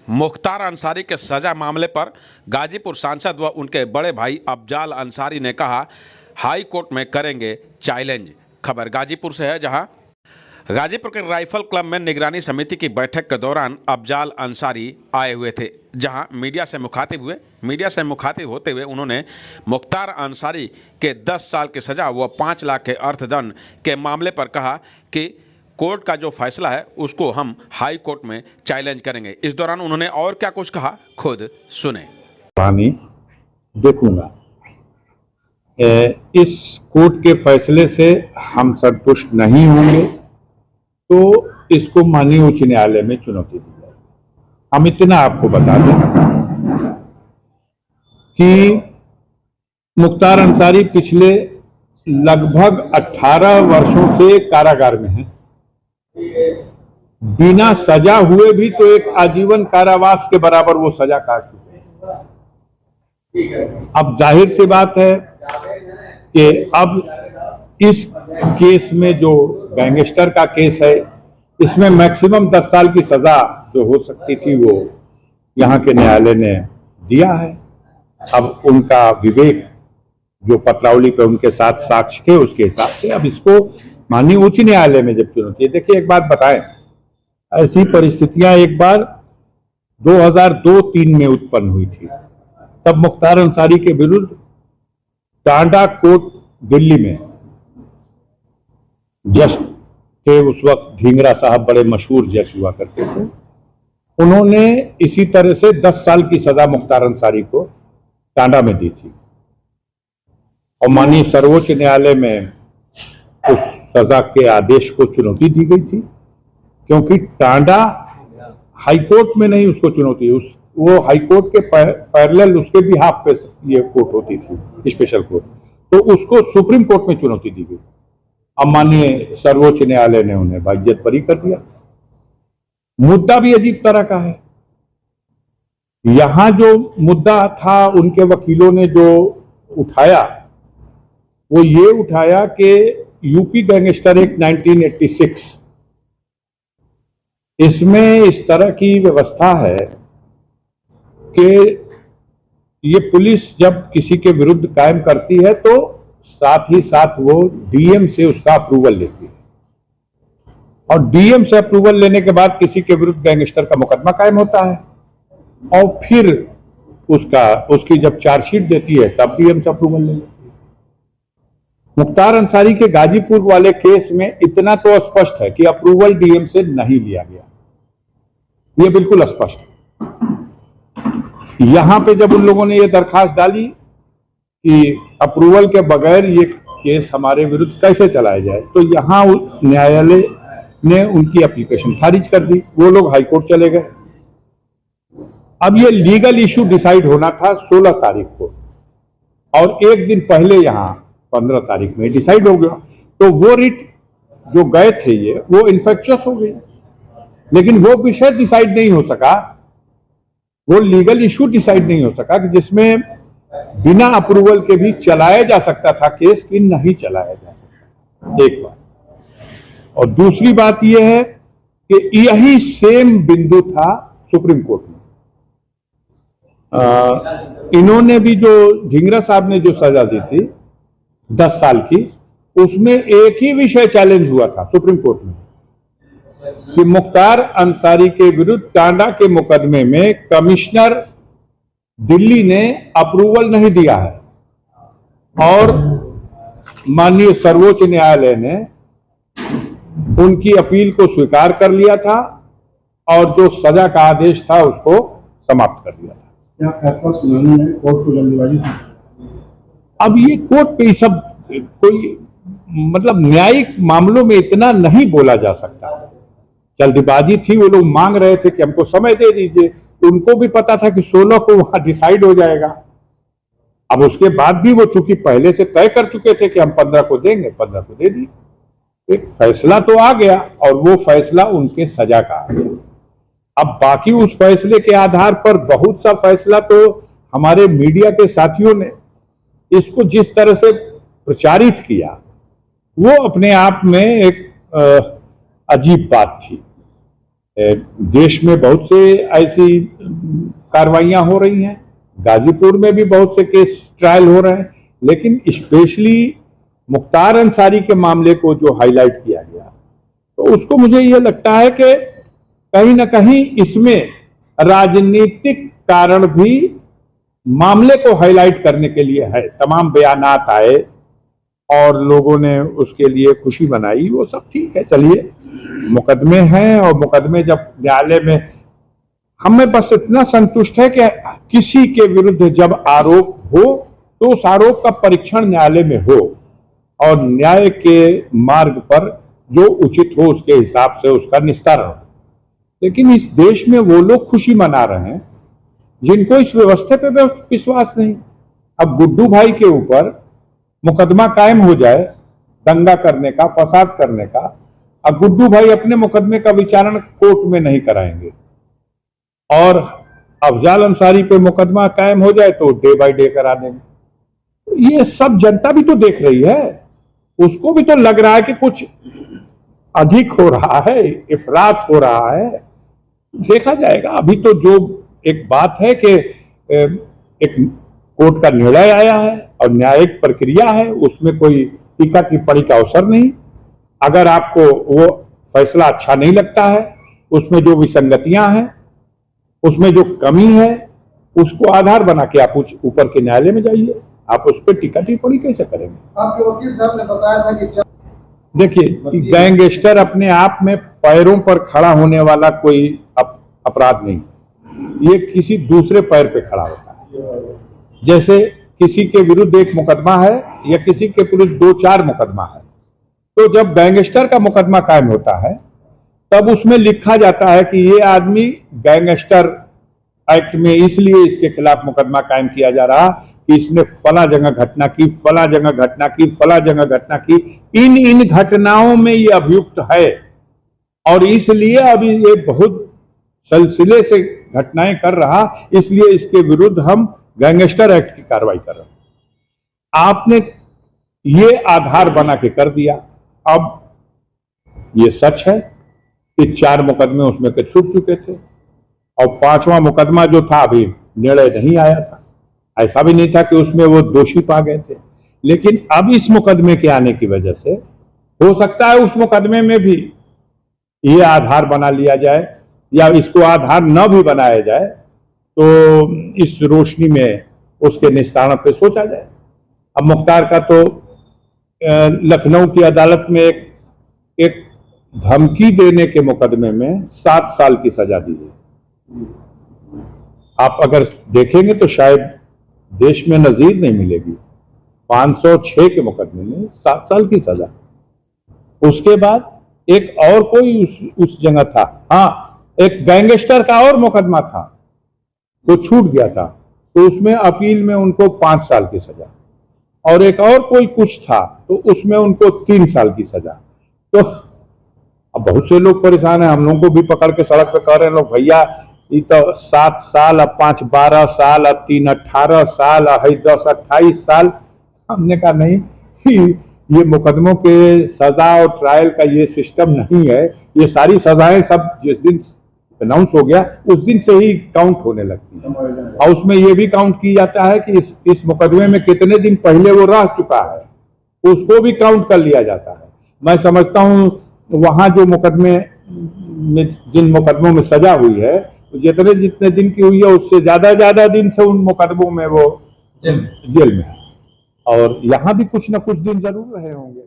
मुख्तार अंसारी के सजा मामले पर गाजीपुर सांसद व उनके बड़े भाई अफजाल अंसारी ने कहा, हाई कोर्ट में करेंगे चैलेंज। खबर गाजीपुर से है, जहां गाजीपुर के राइफल क्लब में निगरानी समिति की बैठक के दौरान अफजाल अंसारी आए हुए थे, जहां मीडिया से मुखातिब होते हुए उन्होंने मुख्तार अंसारी के 10 साल की सजा व 5 लाख के अर्थदंड के मामले पर कहा कि कोर्ट का जो फैसला है उसको हम हाई कोर्ट में चैलेंज करेंगे। इस दौरान उन्होंने और क्या कुछ कहा, खुद सुने। पानी देखूंगा, इस कोर्ट के फैसले से हम संतुष्ट नहीं होंगे तो इसको माननीय उच्च न्यायालय में चुनौती दी जाएगी। हम इतना आपको बता दें कि मुख्तार अंसारी पिछले लगभग 18 वर्षों से कारागार में हैं। बिना सजा हुए भी तो एक आजीवन कारावास के बराबर वो सजा काट चुके हैं। अब जाहिर सी बात है कि अब इस केस में जो गैंगस्टर का केस है, इसमें मैक्सिमम 10 साल की सजा जो हो सकती थी वो यहाँ के न्यायालय ने दिया है। अब उनका विवेक जो पत्रावली पे उनके साथ साक्ष्य थे उसके हिसाब से अब इसको माननीय उच्च न्यायालय में जब चुनौती है। देखिए, एक बात बताएं, ऐसी परिस्थितियां एक बार 2002-03 में उत्पन्न हुई थी। तब मुख्तार अंसारी के विरुद्ध टांडा कोर्ट दिल्ली में जज थे, उस वक्त ढींगरा साहब बड़े मशहूर जज हुआ करते थे। उन्होंने इसी तरह से 10 साल की सजा मुख्तार अंसारी को टांडा में दी थी और माननीय सर्वोच्च न्यायालय में उस सजा के आदेश को चुनौती दी गई थी, क्योंकि टांडा हाईकोर्ट में नहीं उसको चुनौती, वो हाईकोर्ट के पैरेलल उसके भी हाफ पे ये कोर्ट होती थी, स्पेशल कोर्ट, तो उसको सुप्रीम कोर्ट में चुनौती दी गई। अब माननीय सर्वोच्च न्यायालय ने उन्हें बाइज्जत बरी कर दिया। मुद्दा भी अजीब तरह का है। यहां जो मुद्दा था उनके वकीलों ने जो उठाया वो ये उठाया कि यूपी गैंगस्टर एक्ट 1986, इसमें इस तरह की व्यवस्था है कि ये पुलिस जब किसी के विरुद्ध कायम करती है तो साथ ही साथ वो डीएम से उसका अप्रूवल लेती है और डीएम से अप्रूवल लेने के बाद किसी के विरुद्ध गैंगस्टर का मुकदमा कायम होता है और फिर उसकी जब चार्जशीट देती है तब डीएम से अप्रूवल ले लेती है। मुख्तार अंसारी के गाजीपुर वाले केस में इतना तो स्पष्ट है कि अप्रूवल डीएम से नहीं लिया गया, यह बिल्कुल स्पष्ट है। यहां पे जब उन लोगों ने यह दरखास्त डाली कि अप्रूवल के बगैर ये केस हमारे विरुद्ध कैसे चलाया जाए, तो यहां न्यायालय ने उनकी एप्लीकेशन खारिज कर दी। वो लोग हाईकोर्ट चले गए। अब ये लीगल इशू डिसाइड होना था 16 तारीख को और एक दिन पहले यहां 15 तारीख में डिसाइड हो गया, तो वो रिट जो गए थे ये वो इन्फेक्शियस हो गई, लेकिन वो विषय डिसाइड नहीं हो सका, वो लीगल इशू डिसाइड नहीं हो सका कि जिसमें बिना अप्रूवल के भी चलाया जा सकता था केस, कि नहीं चलाया जा सकता। एक बात, और दूसरी बात यह है कि यही सेम बिंदु था सुप्रीम कोर्ट में। इन्होंने भी जो ढींगरा साहब ने जो सजा दी थी 10 साल की, उसमें एक ही विषय चैलेंज हुआ था सुप्रीम कोर्ट में कि मुख्तार अंसारी के विरुद्ध टांडा के मुकदमे में कमिश्नर दिल्ली ने अप्रूवल नहीं दिया है और माननीय सर्वोच्च न्यायालय ने उनकी अपील को स्वीकार कर लिया था और जो सजा का आदेश था उसको समाप्त कर दिया था। क्या फैसला सुनाने में कोर्ट को जल्दबाजी थी? अब ये कोर्ट पे सब कोई मतलब न्यायिक मामलों में इतना नहीं बोला जा सकता। जल्दबाजी थी, वो लोग मांग रहे थे कि हमको समय दे दीजिए, उनको भी पता था कि 16 को वहां डिसाइड हो जाएगा। अब उसके बाद भी वो चूंकि पहले से तय कर चुके थे कि हम 15 को देंगे, 15 को दे दिए। एक फैसला तो आ गया और वो फैसला उनके सजा का आ गया। अब बाकी उस फैसले के आधार पर बहुत सा फैसला तो हमारे मीडिया के साथियों ने इसको जिस तरह से प्रचारित किया वो अपने आप में एक अजीब बात थी। देश में बहुत से ऐसी कार्रवाइयां हो रही हैं, गाजीपुर में भी बहुत से केस ट्रायल हो रहे हैं, लेकिन स्पेशली मुख्तार अंसारी के मामले को जो हाईलाइट किया गया, तो उसको मुझे यह लगता है कि कहीं ना कहीं इसमें राजनीतिक कारण भी मामले को हाईलाइट करने के लिए है। तमाम बयानात आए और लोगों ने उसके लिए खुशी मनाई, वो सब ठीक है, चलिए मुकदमे हैं, और मुकदमे जब न्यायालय में, हमें बस इतना संतुष्ट है कि किसी के विरुद्ध जब आरोप हो तो उस आरोप का परीक्षण न्यायालय में हो और न्याय के मार्ग पर जो उचित हो उसके हिसाब से उसका निस्तारण हो। लेकिन इस देश में वो लोग खुशी मना रहे हैं जिनको इस व्यवस्था पे विश्वास नहीं। अब गुड्डू भाई के ऊपर मुकदमा कायम हो जाए दंगा करने का, फसाद करने का, अब गुड्डू भाई अपने मुकदमे का विचारण कोर्ट में नहीं कराएंगे और अफजाल अंसारी पे मुकदमा कायम हो जाए तो डे बाय डे करा देंगे। ये सब जनता भी तो देख रही है, उसको भी तो लग रहा है कि कुछ अधिक हो रहा है, इफरात हो रहा है, देखा जाएगा। अभी तो जो एक बात है कि एक कोर्ट का निर्णय आया है और न्यायिक प्रक्रिया है, उसमें कोई टीका टिप्पणी का अवसर नहीं। अगर आपको वो फैसला अच्छा नहीं लगता है, उसमें जो विसंगतियां हैं, उसमें जो कमी है, उसको आधार बना के आप ऊपर के न्यायालय में जाइए, आप उस पर टीका टिप्पणी कैसे करेंगे? आपके वकील साहब ने बताया था कि देखिए, गैंगस्टर अपने आप में पैरों पर खड़ा होने वाला कोई अपराध नहीं, ये किसी दूसरे पैर पे खड़ा होता है। जैसे किसी के विरुद्ध एक मुकदमा है या किसी के विरुद्ध 2-4 मुकदमा है, तो जब गैंगस्टर का मुकदमा कायम होता है तब उसमें लिखा जाता है कि ये आदमी गैंगस्टर एक्ट में इसलिए इसके खिलाफ मुकदमा कायम किया जा रहा कि इसने फला जगह घटना की, फला जगह घटना की, फला जगह घटना की, इन घटनाओं में ये अभियुक्त है और इसलिए अभी ये बहुत सिलसिले से घटनाएं कर रहा, इसलिए इसके विरुद्ध हम गैंगस्टर एक्ट की कार्रवाई कर रहे हैं। आपने ये आधार बना के कर दिया। अब ये सच है कि 4 मुकदमे उसमें के छूट चुके थे और 5वां मुकदमा जो था अभी निर्णय नहीं आया था। ऐसा भी नहीं था कि उसमें वो दोषी पा गए थे, लेकिन अब इस मुकदमे के आने की वजह से हो सकता है उस मुकदमे में भी ये आधार बना लिया जाए या इसको आधार न भी बनाया जाए, तो इस रोशनी में उसके निस्तारण पे सोचा जाए। अब मुख्तार का तो लखनऊ की अदालत में एक धमकी देने के मुकदमे में 7 साल की सजा दी गई। आप अगर देखेंगे तो शायद देश में नजीर नहीं मिलेगी। 506 के मुकदमे में 7 साल की सजा। उसके बाद एक और कोई उस जगह था, हाँ, एक गैंगस्टर का और मुकदमा था, वो छूट गया था, तो उसमें अपील में उनको 5 साल की सजा, और एक और कोई कुछ था तो उसमें उनको 3 साल की सजा। तो अब बहुत से लोग परेशान हैं, हम लोगों को भी पकड़ के सड़क पे कह रहे हैं लोग, भैया ये तो 7 साल, अब 5 12 साल, अब 3 18 साल, 10 28 साल। हमने कहा नहीं, ये मुकदमों के सजा और ट्रायल का ये सिस्टम नहीं है। ये सारी सजाएं सब जिस दिन अनाउंस हो गया उस दिन से ही काउंट होने लगती है, और उसमें ये भी काउंट की जाता है कि इस मुकदमे में कितने दिन पहले वो रह चुका है, उसको भी काउंट कर लिया जाता है। मैं समझता हूँ वहां जो मुकदमे में, जिन मुकदमों में सजा हुई है, जितने दिन की हुई है उससे ज्यादा दिन से उन मुकदमों में वो जेल में है, और यहाँ भी कुछ न कुछ दिन जरूर रहे होंगे।